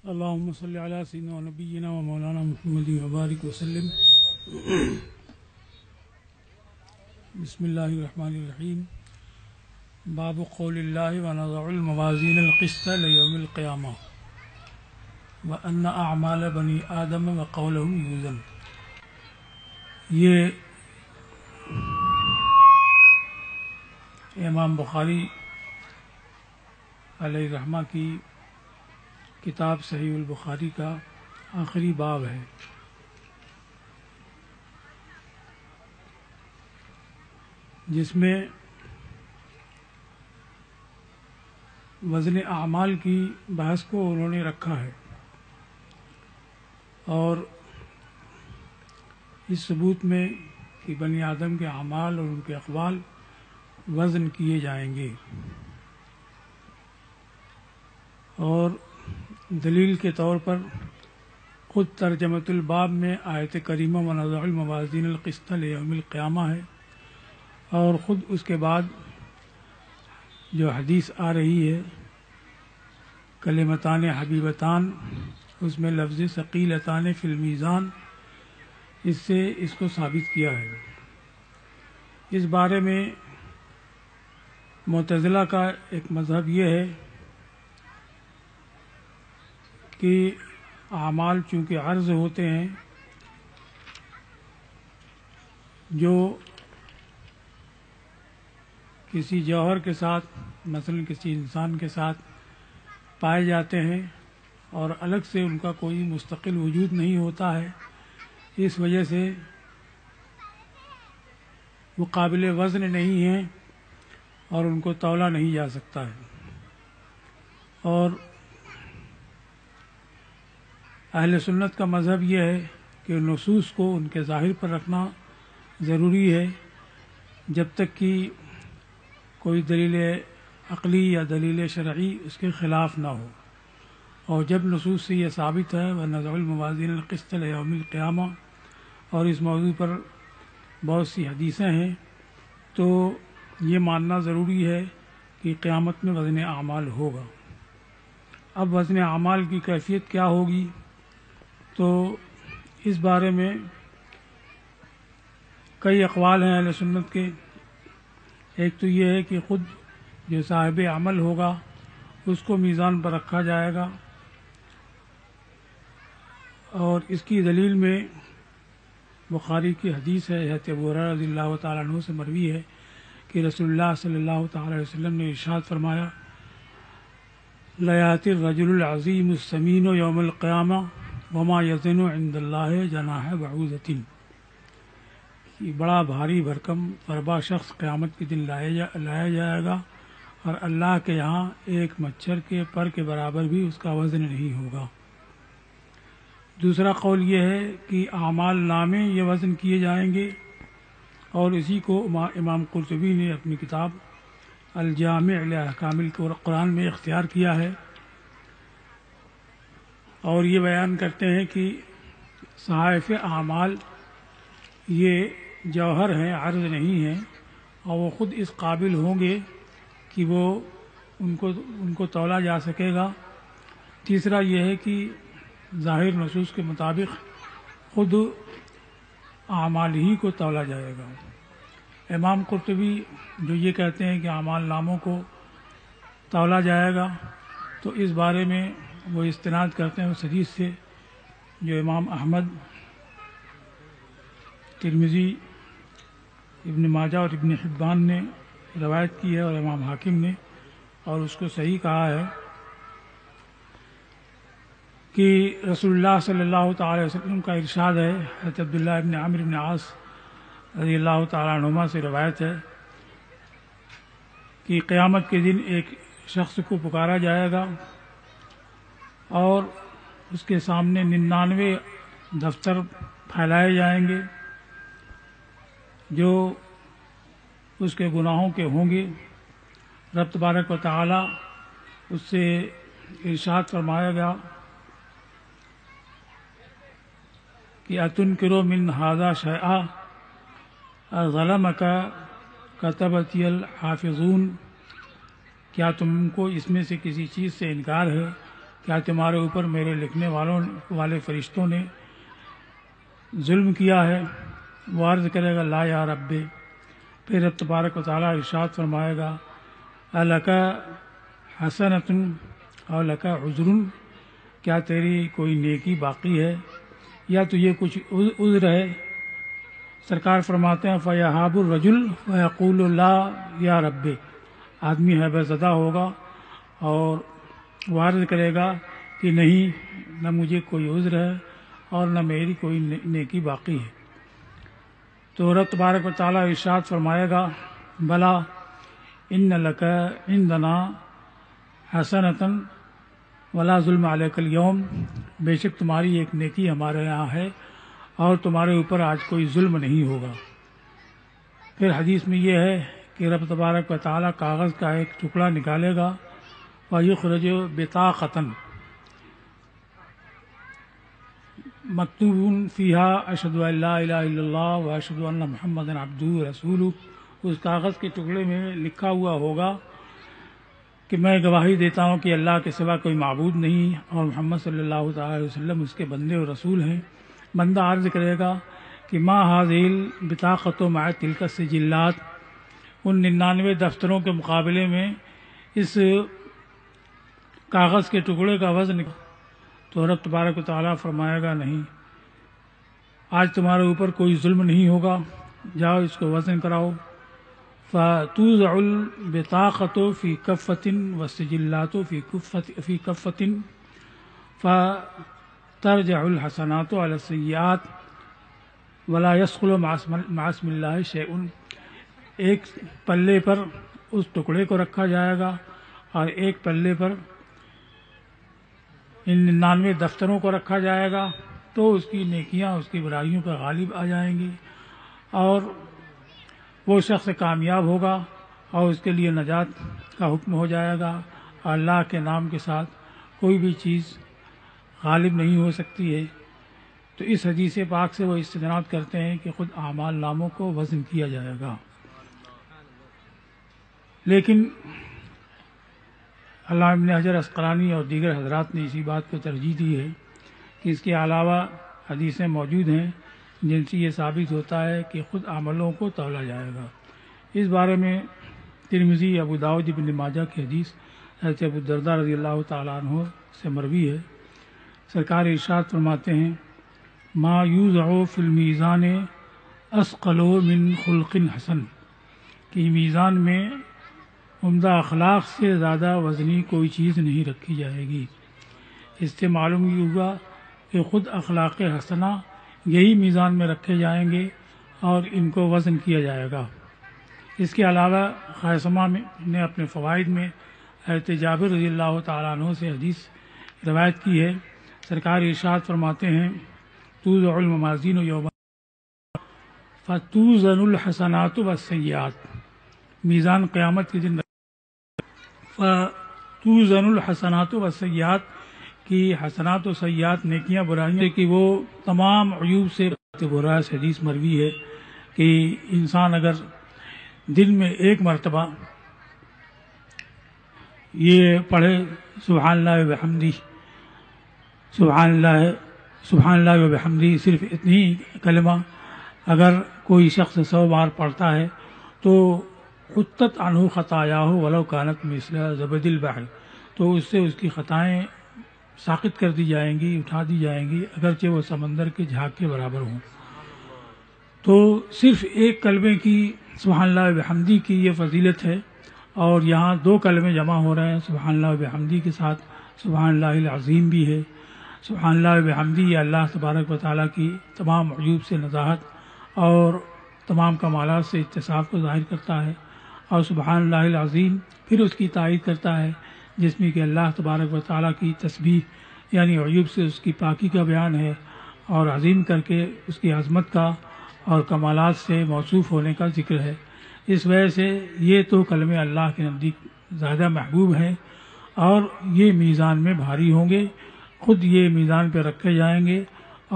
اللهم صل على سيدنا ونبينا ومولانا محمد وبارك وسلم. بسم الله الرحمن الرحيم. باب قول الله ونضع الموازين القسط ليوم القيامة وأن أعمال بني آدم وقولهم يوزن. یہ امام بخاری علیہ رحمہ کی کتاب صحیح البخاری کا آخری باب ہے. جس میں وزن اعمال کی بحث کو انہوں نے رکھا ہے اور اس ثبوت میں کہ بنی آدم کے اعمال اور ان کے اقوال وزن کیے جائیں گے، اور دلیل کے طور پر خود ترجمۃ الباب میں آیت کریمہ ونضع الموازین القسط لیوم القیامہ ہے، اور خود اس کے بعد جو حدیث آ رہی ہے کلمتان حبیبتان، اس میں لفظ ثقیلتان فی المیزان، اس سے اس کو ثابت کیا ہے. اس بارے میں معتزلہ کا ایک مذہب یہ ہے کہ اعمال چونکہ عرض ہوتے ہیں، جو کسی جوہر کے ساتھ مثلا کسی انسان کے ساتھ پائے جاتے ہیں اور الگ سے ان کا کوئی مستقل وجود نہیں ہوتا ہے، اس وجہ سے وہ قابل وزن نہیں ہیں اور ان کو تولا نہیں جا سکتا ہے. اور اہل سنت کا مذہب یہ ہے کہ نصوص کو ان کے ظاہر پر رکھنا ضروری ہے جب تک کہ کوئی دلیل عقلی یا دلیل شرعی اس کے خلاف نہ ہو. اور جب نصوص سے یہ ثابت ہے وَنَضَعُ الْمَوَازِينَ الْقِسْطَ لِيَوْمِ الْقِيَامَةِ، اور اس موضوع پر بہت سی حدیثیں ہیں، تو یہ ماننا ضروری ہے کہ قیامت میں وزن اعمال ہوگا. اب وزن اعمال کی کیفیت کیا ہوگی، تو اس بارے میں کئی اقوال ہیں اہل سنت کے. ایک تو یہ ہے کہ خود جو صاحب عمل ہوگا اس کو میزان پر رکھا جائے گا، اور اس کی دلیل میں بخاری کی حدیث ہے، حضرت ابو ہریرہ رضی اللہ تعالیٰ عنہ سے مروی ہے کہ رسول اللہ صلی اللہ تعالیٰ علیہ وسلم نے ارشاد فرمایا لَيَأْتِ الرَّجُلُ الْعَظِيمُ السَّمِينُ يَوْمَ الْقِيَامَةِ وَمَا يَزِنُ عِنْدَ اللَّهِ جَنَاحَ بَعُوضَةٍ. کہ بڑا بھاری بھرکم فربا شخص قیامت کے دن لایا جائے گا، اور اللہ کے یہاں ایک مچھر کے پر کے برابر بھی اس کا وزن نہیں ہوگا. دوسرا قول یہ ہے کہ اعمال نامے یہ وزن کیے جائیں گے، اور اسی کو امام قرطبی نے اپنی کتاب الجامع لاحکام القرآن میں اختیار کیا ہے، اور یہ بیان کرتے ہیں کہ صحائف اعمال یہ جوہر ہیں، عرض نہیں ہیں، اور وہ خود اس قابل ہوں گے کہ وہ ان کو تولا جا سکے گا. تیسرا یہ ہے کہ ظاہر نصوص کے مطابق خود اعمال ہی کو تولا جائے گا. امام قرطبی جو یہ کہتے ہیں کہ اعمال ناموں کو تولا جائے گا، تو اس بارے میں وہ استناد کرتے ہیں اس حدیث سے جو امام احمد، ترمذی، ابن ماجہ اور ابن حبان نے روایت کی ہے، اور امام حاکم نے، اور اس کو صحیح کہا ہے کہ رسول اللہ صلی اللہ تعالی وسلم کا ارشاد ہے. حضرت عبداللہ ابن عامر ابن عاص رضی اللہ تعالیٰ عنہما سے روایت ہے کہ قیامت کے دن ایک شخص کو پکارا جائے گا، اور اس کے سامنے 99 دفتر پھیلائے جائیں گے جو اس کے گناہوں کے ہوں گے. رب تبارک و تعالی اس سے ارشاد فرمایا گیا کہ اتنکروا من ھذا شیئا ظلمک کتبتی الحافظون، کیا تم کو اس میں سے کسی چیز سے انکار ہے کیا تمہارے اوپر میرے لکھنے والے فرشتوں نے ظلم کیا ہے؟ وہ عرض کرے گا لا یا رب، پھر رب تبارک و تعالیٰ ارشاد فرمائے گا الکا حسنۃ او لکا عذر، کیا تیری کوئی نیکی باقی ہے یا تجھے کچھ عذر ہے؟ سرکار فرماتے ہیں فیہاب الرجل فیقول لا یا رب، آدمی حیبت زدہ ہوگا اور وہ عرض کرے گا کہ نہیں، نہ مجھے کوئی عذر ہے اور نہ میری کوئی نیکی باقی ہے۔ تو رب تبارک و تعالیٰ ارشاد فرمائے گا بلا ان لک عندنا حسنۃ ولا ظلم علیک اليوم، بے شک تمہاری ایک نیکی ہمارے یہاں ہے اور تمہارے اوپر آج کوئی ظلم نہیں ہوگا۔ پھر حدیث میں یہ ہے کہ رب تبارک و تعالیٰ کاغذ کا ایک ٹکڑا نکالے گا وَيُخْرَجُ بِطَاقَةً مکتوب فیہا اشہد ان لا الہ الا اللہ واشہد ان محمدا عبدہ ورسولہ، اس کاغذ کے ٹکڑے میں لکھا ہوا ہوگا کہ میں گواہی دیتا ہوں کہ اللہ کے سوا کوئی معبود نہیں اور محمد صلی اللہ تعالی علیہ وسلم اس کے بندے اور رسول ہیں۔ بندہ عرض کرے گا کہ ما ھذہ البطاقۃ مع تلک السجلات، ان 99 دفتروں کے مقابلے میں اس کاغذ کے ٹکڑے کا وزن، تو رب تبارک و تعالیٰ فرمائے گا نہیں، آج تمہارے اوپر کوئی ظلم نہیں ہوگا، جاؤ اس کو وزن کراؤ۔ فَتُوضَعُ الْبِطَاقَةُ فِي كَفَّةٍ وَالسِّجِلَّاتُ فِي كَفَّةٍ فَتَرْجَعُ الْحَسَنَاتُ عَلَى السَّيِّئَاتِ وَلَا يَسْخُلُ مَعَ اسْمِ اللَّهِ شَيْءٌ، ایک پلے پر اس ٹکڑے کو رکھا جائے گا اور ایک پلے پر ان 99 دفتروں کو رکھا جائے گا، تو اس کی نیکیاں اس کی برائیوں پر غالب آ جائیں گی اور وہ شخص کامیاب ہوگا اور اس کے لیے نجات کا حکم ہو جائے گا۔ اور اللہ کے نام کے ساتھ کوئی بھی چیز غالب نہیں ہو سکتی ہے۔ تو اس حدیث پاک سے وہ استناد کرتے ہیں کہ خود اعمال ناموں کو وزن کیا جائے گا، لیکن علامہ ابن حجر عسقلانی اور دیگر حضرات نے اسی بات کو ترجیح دی ہے کہ اس کے علاوہ حدیثیں موجود ہیں جن سے یہ ثابت ہوتا ہے کہ خود عملوں کو تولا جائے گا۔ اس بارے میں ترمذی، ابو داؤد، ابن ماجہ کی حدیث حضرت ابو الدرداء رضی اللہ تعالیٰ عنہ سے مروی ہے۔ سرکار ارشاد فرماتے ہیں ما یوضع فی المیزان اثقل من خلق حسن، کہ میزان میں عمدہ اخلاق سے زیادہ وزنی کوئی چیز نہیں رکھی جائے گی۔ اس سے معلوم یہ ہوا کہ خود اخلاق حسنہ یہی میزان میں رکھے جائیں گے اور ان کو وزن کیا جائے گا۔ اس کے علاوہ خیثمہ نے اپنے فوائد میں حضرت جابر رضی اللہ تعالیٰ عنہ سے حدیث روایت کی ہے۔ سرکار ارشاد فرماتے ہیں توضع الموازین یوم فتوزن الحسنات والسیئات، میزان قیامت کے دن فتوزن الحسنات والسیئات کی حسنات و سیئات، نیکیاں برائیاں کہ وہ تمام عیوب سے برا۔ حدیث مروی ہے کہ انسان اگر دن میں ایک مرتبہ یہ پڑھے سبحان اللہ وبحمدہ، سبحان اللہ وبحمدہ، صرف اتنی کلمہ اگر کوئی شخص 100 بار پڑھتا ہے تو حطت عنہ خطایاہ ولو کانت مثل زبد البحر، تو اس سے اس کی خطائیں ساقط کر دی جائیں گی، اٹھا دی جائیں گی، اگرچہ وہ سمندر کے جھاگ کے برابر ہوں۔ تو صرف ایک کلمے کی سبحان اللہ وبحمدہ کی یہ فضیلت ہے، اور یہاں 2 کلمے جمع ہو رہے ہیں سبحان اللہ وبحمدہ کے ساتھ سبحان اللہ العظیم بھی ہے۔ سبحان اللہ وبحمدہ یہ اللہ تبارک و تعالیٰ کی تمام عیوب سے نزاہت اور تمام کمالات سے اتصاف کو ظاہر کرتا ہے، اور سبحان اللہ العظیم پھر اس کی تائید کرتا ہے جس میں کہ اللہ تبارک و تعالیٰ کی تسبیح یعنی عیوب سے اس کی پاکی کا بیان ہے، اور عظیم کر کے اس کی عظمت کا اور کمالات سے موصوف ہونے کا ذکر ہے۔ اس وجہ سے یہ تو کلمے اللہ کے نزدیک زیادہ محبوب ہیں اور یہ میزان میں بھاری ہوں گے، خود یہ میزان پہ رکھے جائیں گے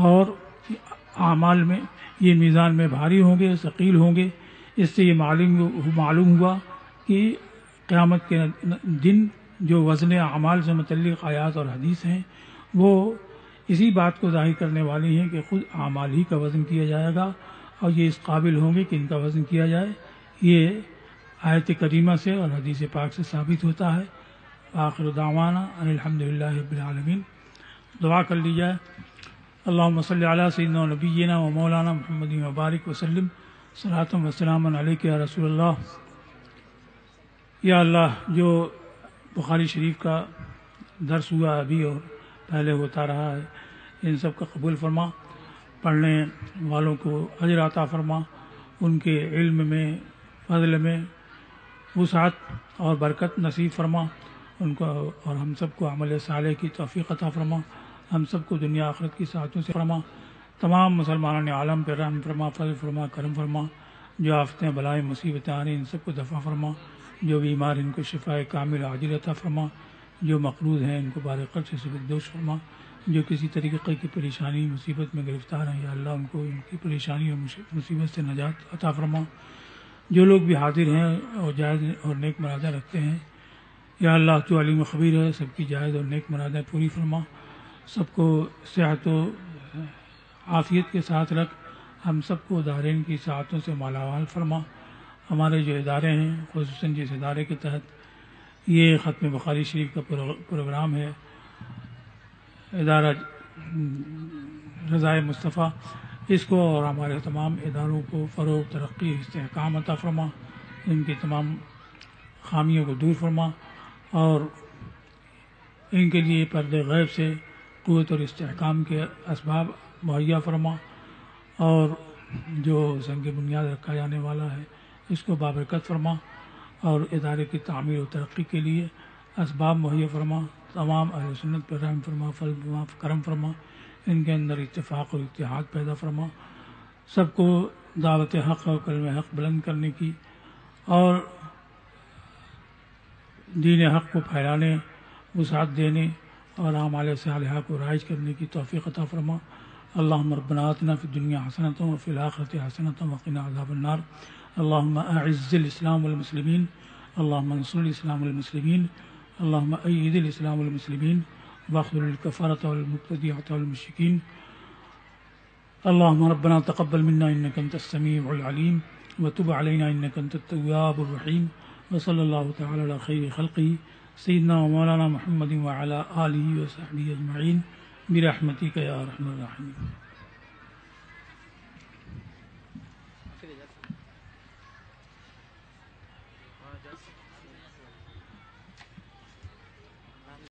اور اعمال میں یہ میزان میں بھاری ہوں گے، ثقیل ہوں گے۔ اس سے یہ معلوم ہوا کہ قیامت کے دن جو وزن اعمال سے متعلق آیات اور حدیث ہیں وہ اسی بات کو ظاہر کرنے والی ہیں کہ خود اعمال ہی کا وزن کیا جائے گا اور یہ اس قابل ہوں گے کہ ان کا وزن کیا جائے. یہ آیت کریمہ سے اور حدیث پاک سے ثابت ہوتا ہے. آخر دعوانا ان الحمدللہ رب العالمین. دعا کر لی جائے. اللہم صلی علی سیدنا و نبینا و مولانا محمد مبارک وسلم صلاۃ و سلام علیک یا رسول اللہ. یا اللہ جو بخاری شریف کا درس ہوا ابھی اور پہلے ہوتا رہا ہے ان سب کا قبول فرما. پڑھنے والوں کو اجر عطا فرما. ان کے علم میں فضل میں وسعت اور برکت نصیب فرما. ان کو اور ہم سب کو عمل صالح کی توفیق عطا فرما. ہم سب کو دنیا آخرت کی سعادتوں سے فرما. تمام مسلمانان عالم پہ رحم فرما، فضل فرما، کرم فرما. جو آفتیں بلائیں مصیبتیں آ رہی ہیں ان سب کو دفع فرما. جو بیمار ان کو شفاء کامل عاجل عطا فرما. جو مقروض ہیں ان کو بارقل سے سبکدوش فرما. جو کسی طریقے کی پریشانی مصیبت میں گرفتار ہیں یا اللہ ان کو ان کی پریشانی اور مصیبت سے نجات عطا فرما. جو لوگ بھی حاضر ہیں اور جائز اور نیک مرادیں رکھتے ہیں یا اللہ تو علیم خبیر ہے، سب کی جائز اور نیک مرادیں پوری فرما. سب کو صحت و عافیت کے ساتھ رکھ. ہم سب کو دارین کی ساعتوں سے مالا مال فرما. ہمارے جو ادارے ہیں خصوصاً جس ادارے کے تحت یہ ختم بخاری شریف کا پروگرام ہے، ادارہ رضائے مصطفیٰ، اس کو اور ہمارے تمام اداروں کو فروغ، ترقی، استحکام عطا فرما. ان کی تمام خامیوں کو دور فرما اور ان کے لیے پردے غیب سے قوت اور استحکام کے اسباب مہیا فرما. اور جو سنگ بنیاد رکھا جانے والا ہے اس کو بابرکت فرما اور ادارے کی تعمیر و ترقی کے لیے اسباب مہیا فرما. تمام اہل سنت پر رحم فرما، فضل فرما، کرم فرما. ان کے اندر اتفاق اور اتحاد پیدا فرما. سب کو دعوت حق اور کلمہ حق بلند کرنے کی اور دین حق کو پھیلانے، وسعت دینے اور اعمال صالحہ کو رائج کرنے کی توفیق عطا فرما. اللہم ربنا آتنا فی الدنیا حسنۃ وفی الآخرۃ حسنۃ وقنا عذاب النار. اللہم اعز الاسلام والمسلمین. اللہم انصر الاسلام والمسلمین. اللہم اید الاسلام والمسلمین واخذل الکفرۃ والمبتدعۃ والمشرکین. اللہم ربنا تقبل منا انک انت السمیع العلیم وتب علینا انک انت التواب الرحیم. وصلی اللہ تعالی علی خیر خلقہ سیدنا و مولانا محمد وعلی آلہ وصحبہ اجمعین برحمتک یا ارحم الراحمین.